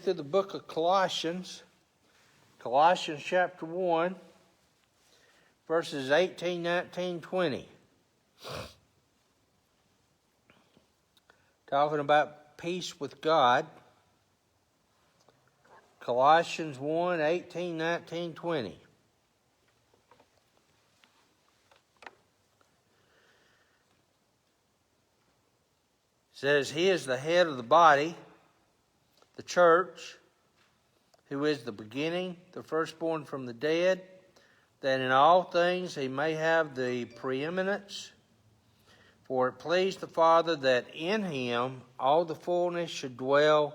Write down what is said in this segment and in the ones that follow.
Through the book of Colossians, Colossians chapter 1, verses 18, 19, 20. Talking about peace with God. Colossians 1, 18, 19, 20. Says, He is the head of the body, the church, who is the beginning, the firstborn from the dead, that in all things he may have the preeminence. For it pleased the Father that in him all the fullness should dwell,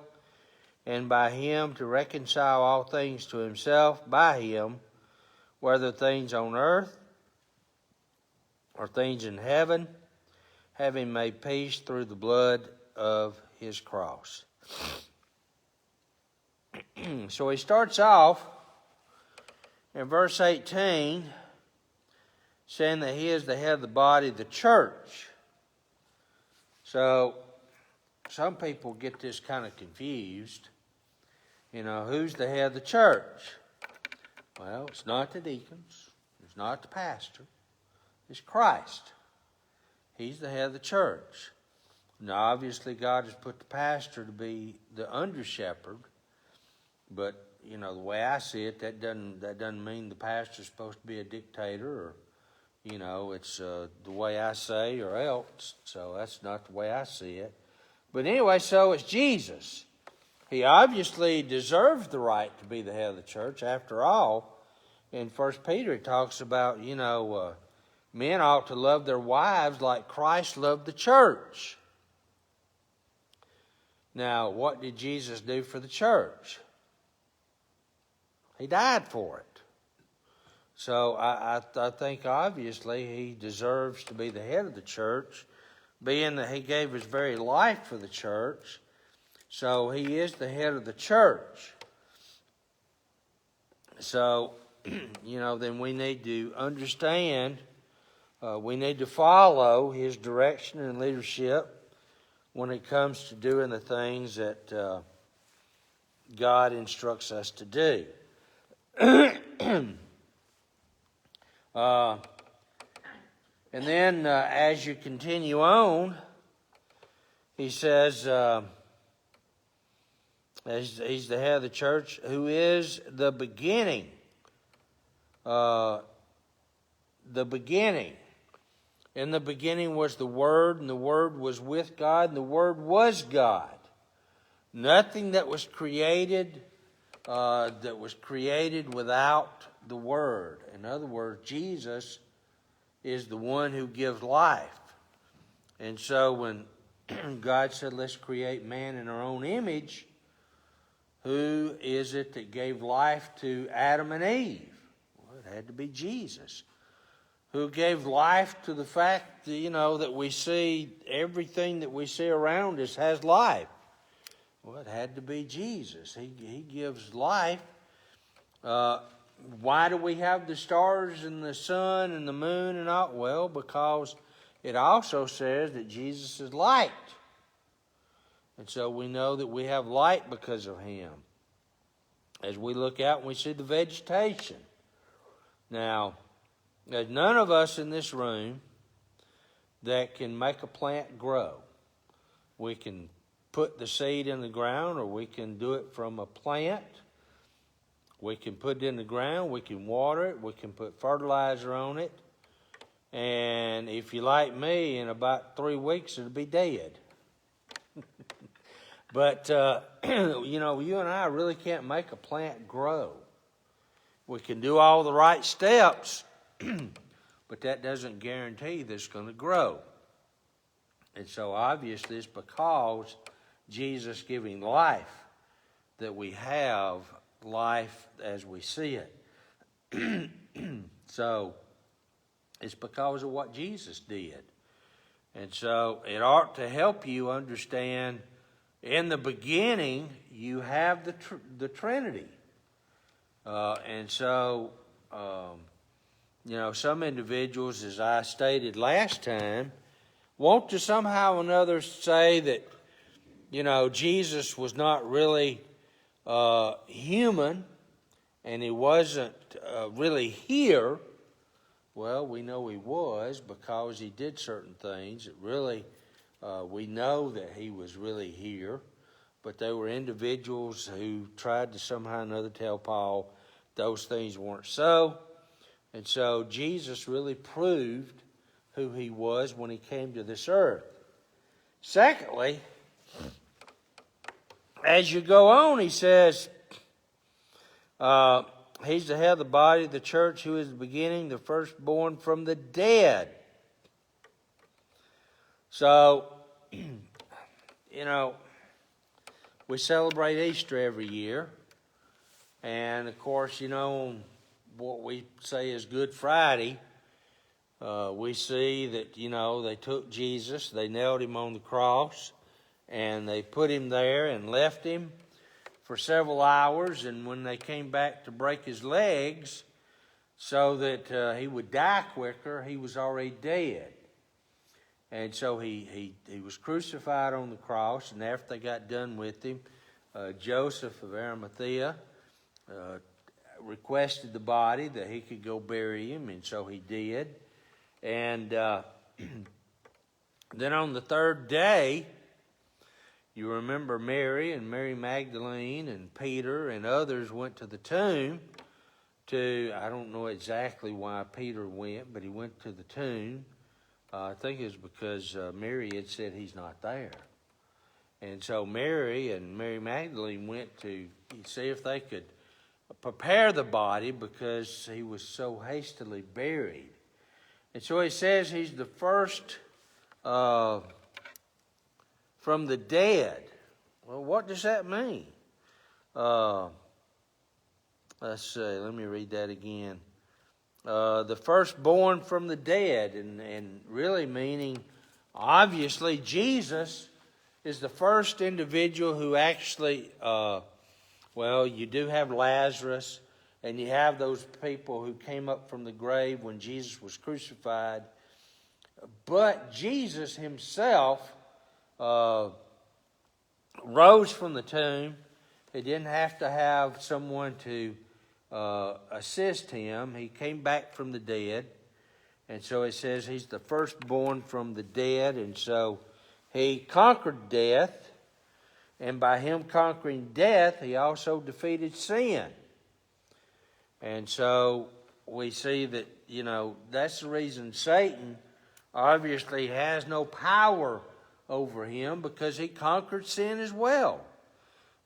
and by him to reconcile all things to himself, by him, whether things on earth or things in heaven, having made peace through the blood of his cross. So he starts off in verse 18 saying that he is the head of the body, the church. So some people get this kind of confused. You know, who's the head of the church? Well, it's not the deacons. It's not the pastor. It's Christ. He's the head of the church. Now, obviously, God has put the pastor to be the under-shepherd. But, you know, the way I see it, that doesn't mean the pastor's supposed to be a dictator or, you know, it's the way I say or else. So that's not the way I see it. But anyway, so it's Jesus. He obviously deserves the right to be the head of the church. After all, in 1 Peter, it talks about, you know, men ought to love their wives like Christ loved the church. Now, what did Jesus do for the church? He died for it. So I think obviously he deserves to be the head of the church, being that he gave his very life for the church. So he is the head of the church. So, you know, then we need to understand, we need to follow his direction and leadership when it comes to doing the things that God instructs us to do. And then as you continue on, he says, he's the head of the church, who is the beginning. The beginning. In the beginning was the Word, and the Word was with God, and the Word was God. Nothing that was created without the Word. In other words, Jesus is the one who gives life. And so when God said, let's create man in our own image, who is it that gave life to Adam and Eve? Well, it had to be Jesus. Who gave life to the fact that, you know, that we see everything that we see around us has life? Well, it had to be Jesus. He gives life. Why do we have the stars and the sun and the moon and all? Well, because it also says that Jesus is light. And so we know that we have light because of him. As we look out and we see the vegetation. Now, there's none of us in this room that can make a plant grow. We can put the seed in the ground, or we can do it from a plant. We can put it in the ground, we can water it, we can put fertilizer on it. And if you like me, in about 3 weeks it'll be dead. But, you know, you and I really can't make a plant grow. We can do all the right steps, but that doesn't guarantee that it's going to grow. And so obviously it's because Jesus giving life that we have life as we see it. So it's because of what Jesus did. And so it ought to help you understand, in the beginning you have the Trinity. And so, you know, some individuals, as I stated last time, want to somehow or another say that, you know, Jesus was not really human, and he wasn't really here. Well, we know he was because he did certain things. It really, we know that he was really here, but there were individuals who tried to somehow or another tell Paul those things weren't so. And so Jesus really proved who he was when he came to this earth. Secondly, as you go on, he says, he's the head of the body of the church, who is the beginning, the firstborn from the dead. So, we celebrate Easter every year. And, of course, on what we say is Good Friday, we see that, they took Jesus, they nailed him on the cross, and they put him there and left him for several hours. And when they came back to break his legs so that he would die quicker, he was already dead. And so he was crucified on the cross, and after they got done with him, Joseph of Arimathea requested the body that he could go bury him, and so he did. And then on the third day, you remember Mary and Mary Magdalene and Peter and others went to the tomb I don't know exactly why Peter went, but he went to the tomb. I think it was because Mary had said he's not there. And so Mary and Mary Magdalene went to see if they could prepare the body because he was so hastily buried. And so he says he's the first from the dead. Well, what does that mean? Let's see, let me read that again. The firstborn from the dead, and really meaning, obviously, Jesus is the first individual who actually, you do have Lazarus, and you have those people who came up from the grave when Jesus was crucified. But Jesus himself rose from the tomb. He didn't have to have someone to assist him. He came back from the dead. And so it says he's the firstborn from the dead. And so he conquered death. And by him conquering death, he also defeated sin. And so we see that, that's the reason Satan obviously has no power over him, because he conquered sin as well.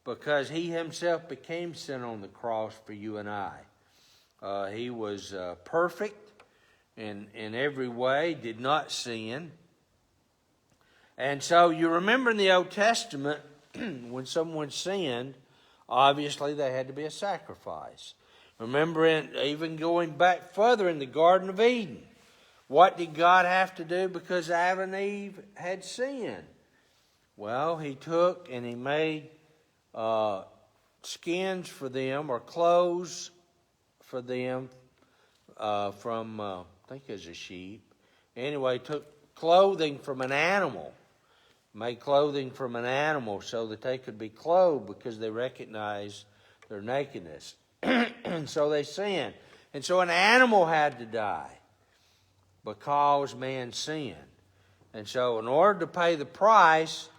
Because he himself became sin on the cross for you and I. He was perfect in every way, did not sin. And so you remember in the Old Testament, when someone sinned, obviously there had to be a sacrifice. Remember, even going back further in the Garden of Eden, what did God have to do because Adam and Eve had sinned? Well, he took and he made skins for them, or clothes for them from, I think it was a sheep. Anyway, took clothing from an animal, made clothing from an animal so that they could be clothed because they recognized their nakedness. And so they sinned. And so an animal had to die because man sinned. And so in order to pay the price,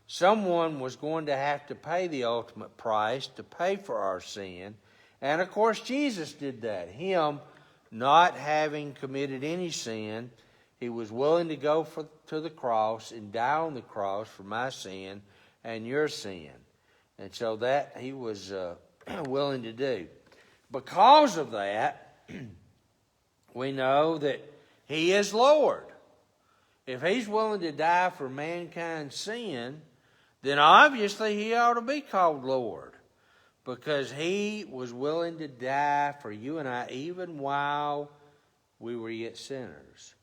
someone was going to have to pay the ultimate price to pay for our sin. And of course Jesus did that. Him not having committed any sin, he was willing to go to the cross and die on the cross for my sin and your sin. And so that he was willing to do. Because of that, we know that he is Lord. If he's willing to die for mankind's sin, then obviously he ought to be called Lord, because he was willing to die for you and I even while we were yet sinners.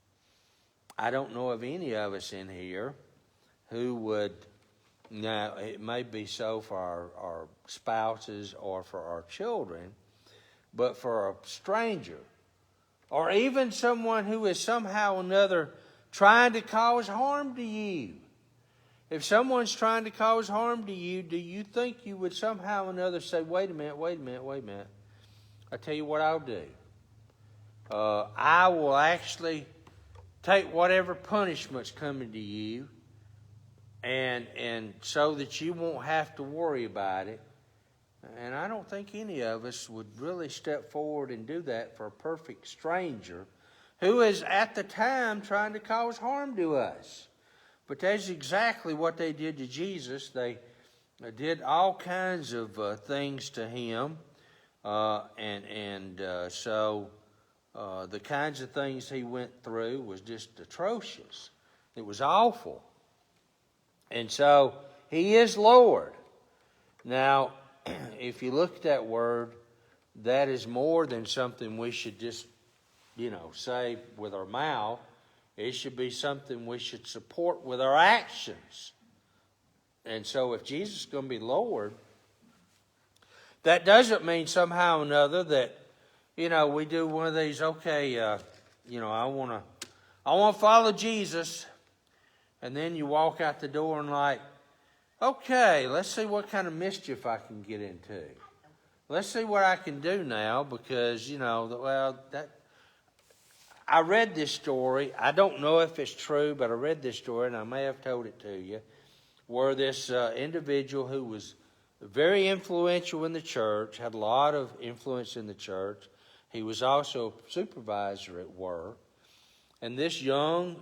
I don't know of any of us in here who would, now it may be so for our spouses or for our children, but for a stranger, or even someone who is somehow or another trying to cause harm to you, If someone's trying to cause harm to you, do you think you would somehow or another say, wait a minute, wait a minute, wait a minute. I tell you what I'll do. I will actually take whatever punishment's coming to you, and so that you won't have to worry about it. And I don't think any of us would really step forward and do that for a perfect stranger who is at the time trying to cause harm to us. But that's exactly what they did to Jesus. They did all kinds of things to him, so the kinds of things he went through was just atrocious. It was awful. And so he is Lord. Now, if you look at that word, that is more than something we should just, say with our mouth. It should be something we should support with our actions. And so if Jesus is going to be Lord, that doesn't mean somehow or another that, we do one of these, okay, I want to follow Jesus. And then you walk out the door and like, okay, let's see what kind of mischief I can get into. Let's see what I can do now because, I read this story. I don't know if it's true, but I read this story, and I may have told it to you, where this individual who was very influential in the church, had a lot of influence in the church. He was also a supervisor at work. And this young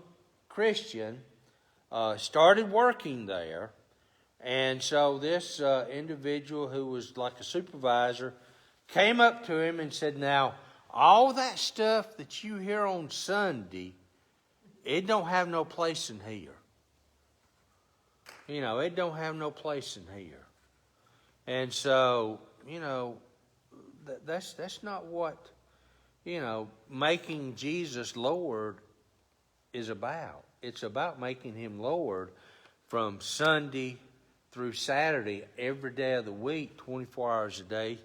Christian started working there. And so this individual who was like a supervisor came up to him and said, now, all that stuff that you hear on Sunday, it don't have no place in here. It don't have no place in here. And so, that's not what, making Jesus Lord is about. It's about making him Lord from Sunday through Saturday, every day of the week, 24 hours a day,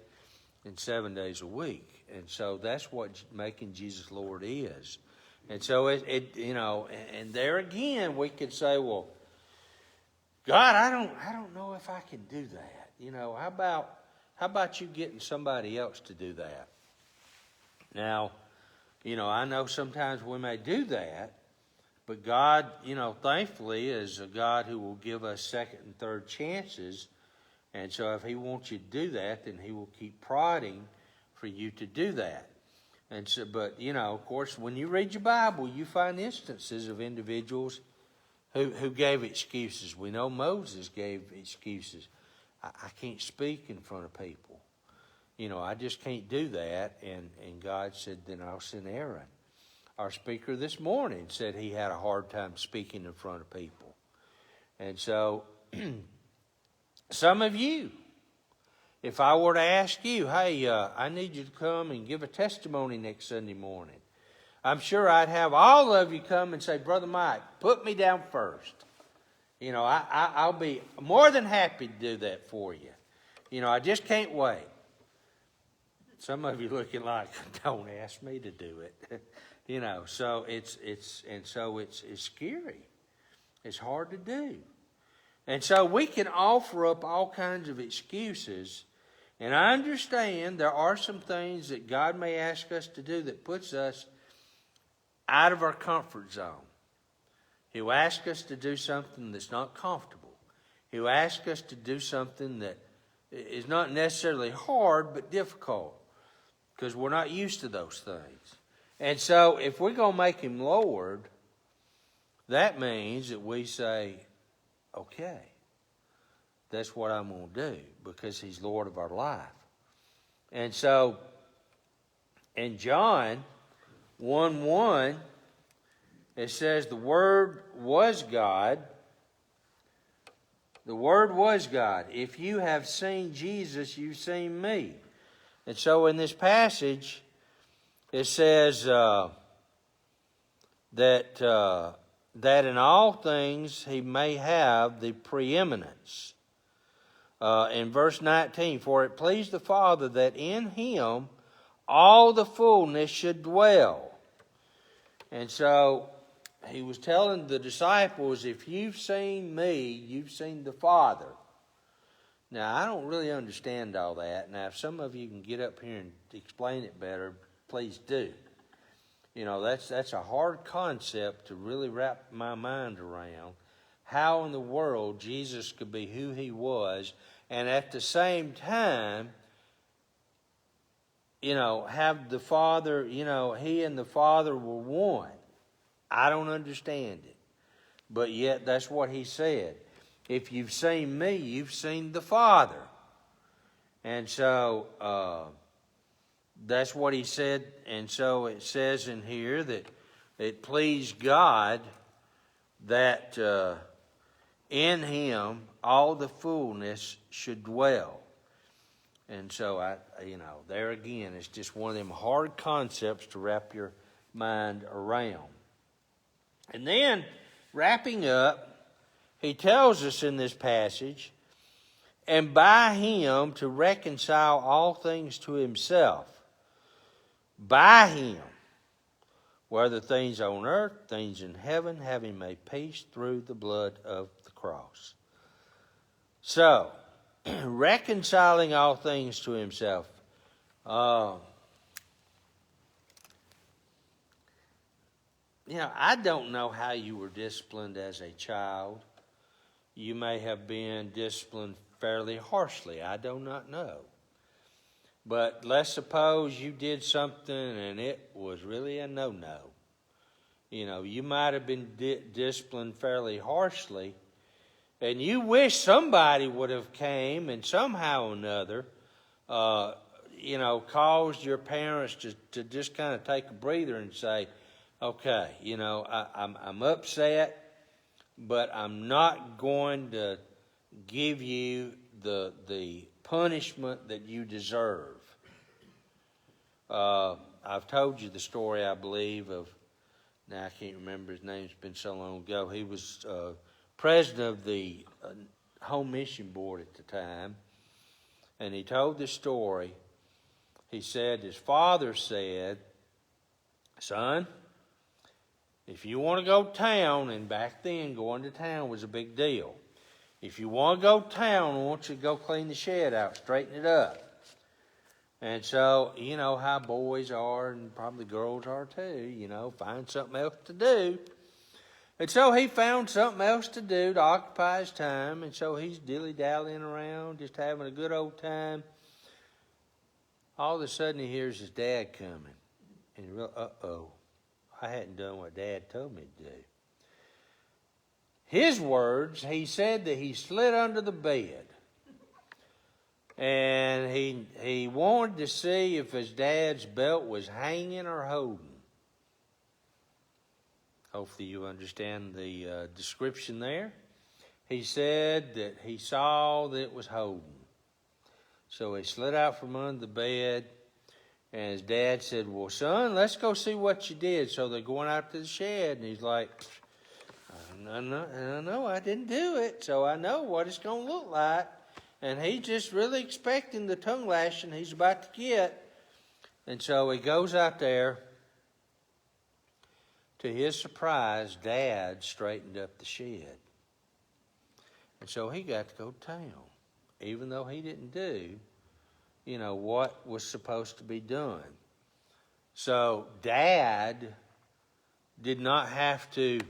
and 7 days a week. And so that's what making Jesus Lord is. And so and there again we could say, well, God, I don't know if I can do that. How about you getting somebody else to do that? Now, I know sometimes we may do that, but God, thankfully is a God who will give us second and third chances. And so if he wants you to do that, then he will keep prodding for you to do that. And so, but, of course, when you read your Bible, you find instances of individuals who gave excuses. We know Moses gave excuses. I can't speak in front of people. I just can't do that. And God said, then I'll send Aaron. Our speaker this morning said he had a hard time speaking in front of people. And so, some of you, if I were to ask you, hey, I need you to come and give a testimony next Sunday morning, I'm sure I'd have all of you come and say, Brother Mike, put me down first. I'll be more than happy to do that for you. I just can't wait. Some of you looking like, don't ask me to do it. So it's scary. It's hard to do. And so we can offer up all kinds of excuses. And I understand there are some things that God may ask us to do that puts us out of our comfort zone. He'll ask us to do something that's not comfortable. He'll ask us to do something that is not necessarily hard but difficult because we're not used to those things. And so if we're going to make him Lord, that means that we say, okay, that's what I'm going to do because he's Lord of our life. And so in John 1:1, it says the Word was God. The Word was God. If you have seen Jesus, you've seen me. And so in this passage, it says that in all things he may have the preeminence. In verse 19, for it pleased the Father that in him all the fullness should dwell. And so he was telling the disciples, if you've seen me, you've seen the Father. Now, I don't really understand all that. Now, if some of you can get up here and explain it better, please do. You know, that's a hard concept to really wrap my mind around. How in the world Jesus could be who he was and at the same time, you know, have the Father, you know, he and the Father were one. I don't understand it. But yet that's what he said. If you've seen me, you've seen the Father. And so that's what he said. And so it says in here that it pleased God that in him all the fullness should dwell. And so, there again, it's just one of them hard concepts to wrap your mind around. And then, wrapping up, he tells us in this passage, and by him to reconcile all things to himself. By him, whether things on earth, things in heaven, having made peace through the blood of the cross. So, reconciling all things to himself. I don't know how you were disciplined as a child. You may have been disciplined fairly harshly. I do not know. But let's suppose you did something and it was really a no-no. You might have been disciplined fairly harshly, and you wish somebody would have came and somehow or another, caused your parents to just kind of take a breather and say, okay, I'm upset, but I'm not going to give you the punishment that you deserve. I've told you the story, I believe, of, now I can't remember his name, it's been so long ago. He was president of the Home Mission Board at the time, and he told this story. He said his father said, son, if you want to go to town, and back then going to town was a big deal. If you want to go to town, I want you to go clean the shed out, straighten it up. And so, you know how boys are, and probably girls are too, find something else to do. And so he found something else to do to occupy his time, and so he's dilly-dallying around, just having a good old time. All of a sudden he hears his dad coming, and he realizes, I hadn't done what Dad told me to do. His words, he said that he slid under the bed. And he wanted to see if his dad's belt was hanging or holding. Hopefully you understand the description there. He said that he saw that it was holding. So he slid out from under the bed. And his dad said, well, son, let's go see what you did. So they're going out to the shed. And he's like, no, I didn't do it. So I know what it's going to look like. And he's just really expecting the tongue lashing he's about to get. And so he goes out there. To his surprise, Dad straightened up the shed. And so he got to go to town, even though he didn't do what was supposed to be done. So Dad did not have to,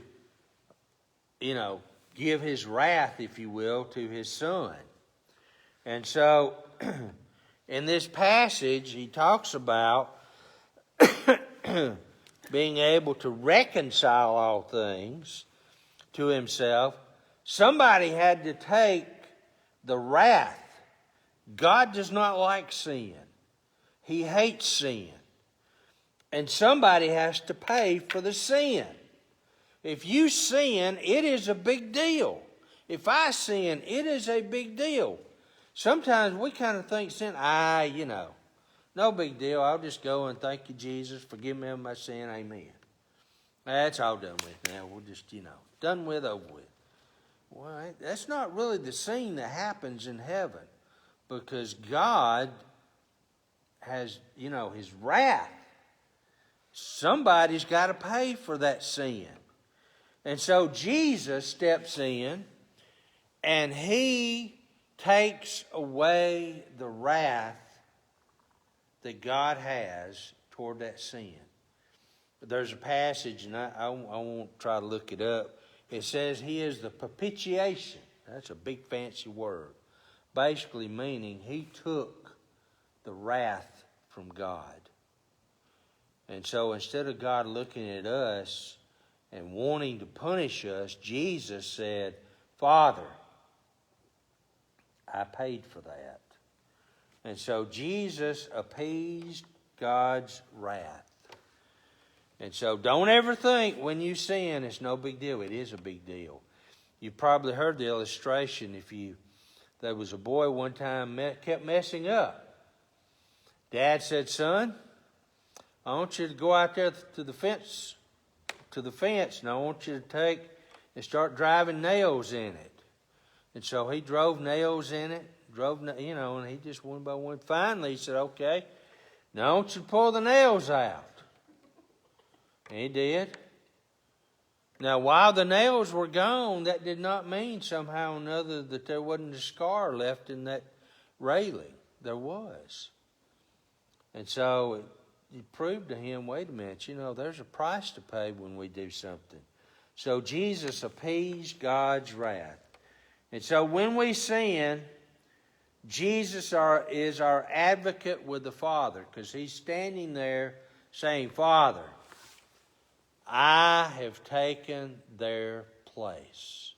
give his wrath, if you will, to his son. And so in this passage, he talks about being able to reconcile all things to himself. Somebody had to take the wrath. God does not like sin. He hates sin. And somebody has to pay for the sin. If you sin, it is a big deal. If I sin, it is a big deal. Sometimes we kind of think sin, no big deal. I'll just go and thank you, Jesus. Forgive me of my sin. Amen. That's all done with now. We're just, done with, over with. Well, that's not really the scene that happens in heaven. Because God has, his wrath. Somebody's got to pay for that sin. And so Jesus steps in and he takes away the wrath that God has toward that sin. There's a passage, and I won't try to look it up. It says he is the propitiation. That's a big fancy word. Basically meaning he took the wrath from God. And so instead of God looking at us and wanting to punish us, Jesus said, Father, I paid for that. And so Jesus appeased God's wrath. And so don't ever think when you sin it's no big deal. It is a big deal. You probably heard the illustration. There was a boy one time kept messing up. Dad said, son, I want you to go out there to the fence, and I want you to take and start driving nails in it. And so he drove nails in it, and he just one by one. Finally, he said, okay, now I want you to pull the nails out. And he did. Now, while the nails were gone, that did not mean somehow or another that there wasn't a scar left in that railing. There was. And so it proved to him, wait a minute, there's a price to pay when we do something. So Jesus appeased God's wrath. And so when we sin, Jesus is our advocate with the Father, because he's standing there saying, Father, I have taken their place.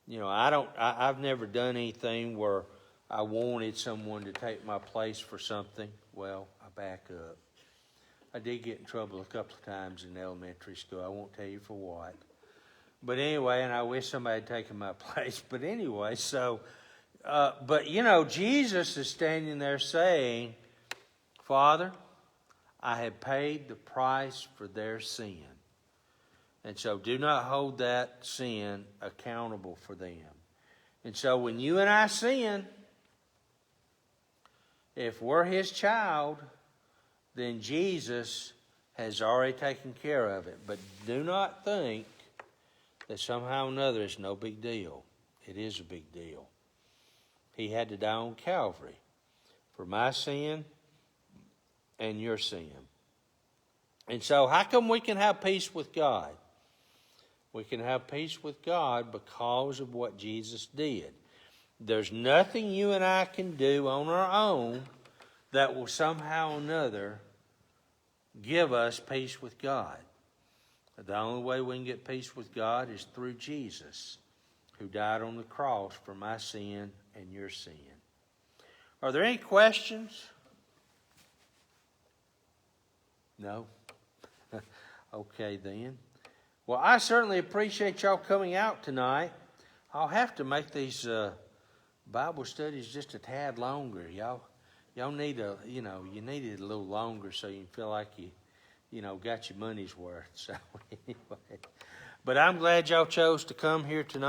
I've never done anything where I wanted someone to take my place for something. Well, I back up. I did get in trouble a couple of times in elementary school. I won't tell you for what. But anyway, and I wish somebody had taken my place. But anyway, Jesus is standing there saying, Father, I have paid the price for their sin. And so do not hold that sin accountable for them. And so when you and I sin, if we're his child, then Jesus has already taken care of it. But do not think that somehow or another it's no big deal. It is a big deal. He had to die on Calvary for my sin and your sin. And so how come we can have peace with God? We can have peace with God because of what Jesus did. There's nothing you and I can do on our own that will somehow or another give us peace with God. The only way we can get peace with God is through Jesus, who died on the cross for my sin and your sin. Are there any questions? No? Okay then. Well, I certainly appreciate y'all coming out tonight. I'll have to make these Bible studies just a tad longer. Y'all need you need it a little longer so you feel like you got your money's worth. So anyway, but I'm glad y'all chose to come here tonight.